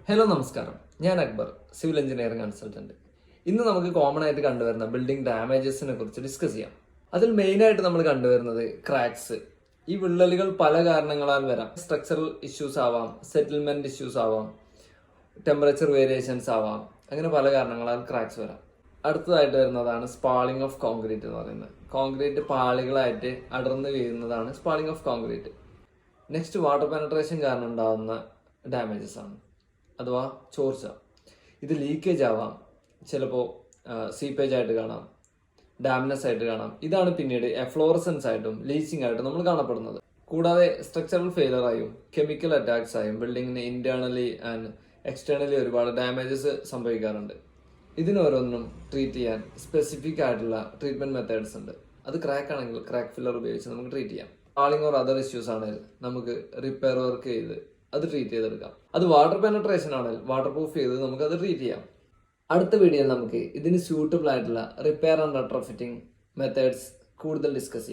Hello നമസ്കാരം, ഞാൻ Akbar, civil engineering consultant. ഇന്ന് നമുക്ക് കോമൺ ആയിട്ട് കണ്ടുവരുന്ന ബിൽഡിംഗ് ഡാമേജസിനെ കുറിച്ച് ഡിസ്കസ് ചെയ്യാം. അതിൽ മെയിനായിട്ട് നമ്മൾ കണ്ടുവരുന്നത് ക്രാക്സ്. ഈ വിള്ളലുകൾ പല കാരണങ്ങളാൽ വരാം. സ്ട്രക്ചറൽ ഇഷ്യൂസ് ആവാം, സെറ്റിൽമെന്റ് ഇഷ്യൂസ് ആവാം, ടെമ്പറേച്ചർ വേരിയേഷൻസ് ആവാം, അങ്ങനെ പല കാരണങ്ങളാൽ ക്രാക്സ് വരാം. അടുത്തതായിട്ട് വരുന്നതാണ് സ്പാളിംഗ് ഓഫ് കോൺക്രീറ്റ് എന്ന് പറയുന്നത്. കോൺക്രീറ്റ് പാളികളായിട്ട് അടർന്നു വീഴുന്നതാണ് spalling of concrete. Next water penetration കാരണം ഉണ്ടാകുന്ന ഡാമേജസ് ആണ്, അഥവാ ചോർച്ച. ഇത് ലീക്കേജ് ആവാം, ചിലപ്പോൾ സീപ്പേജ് ആയിട്ട് കാണാം, ഡാംനെസ് ആയിട്ട് കാണാം. ഇതാണ് പിന്നീട് എഫ്ലോറസൻസ് ആയിട്ടും ലീച്ചിങ് ആയിട്ടും നമ്മൾ കാണപ്പെടുന്നത്. കൂടാതെ സ്ട്രക്ചറൽ ഫെയിലർ ആയും കെമിക്കൽ അറ്റാക്സ് ആയും ബിൽഡിങ്ങിന് ഇന്റേണലി ആൻഡ് എക്സ്റ്റേണലി ഒരുപാട് ഡാമേജസ് സംഭവിക്കാറുണ്ട്. ഇതിനോരോന്നും ട്രീറ്റ് ചെയ്യാൻ സ്പെസിഫിക് ആയിട്ടുള്ള ട്രീറ്റ്മെന്റ് മെത്തേഡ്സ് ഉണ്ട്. അത് ക്രാക്ക് ആണെങ്കിൽ ക്രാക്ക് ഫില്ലർ ഉപയോഗിച്ച് നമുക്ക് ട്രീറ്റ് ചെയ്യാം. ഫാളിംഗ് ഓർ അതർ ഇഷ്യൂസ് ആണെങ്കിൽ നമുക്ക് റിപ്പയർ വർക്ക് ചെയ്ത് അത് ട്രീറ്റ് ചെയ്തെടുക്കാം. അത് വാട്ടർ പെനട്രേഷൻ ആണെങ്കിൽ വാട്ടർ പ്രൂഫ് ചെയ്ത് നമുക്ക് അത് ട്രീറ്റ് ചെയ്യാം. അടുത്ത വീഡിയോയിൽ നമുക്ക് ഇതിന് സ്യൂട്ടബിൾ ആയിട്ടുള്ള റിപ്പയർ ആൻഡ് റെട്രോഫിറ്റിംഗ് മെത്തേഡ്സ് കൂടുതൽ ഡിസ്കസ് ചെയ്യാം.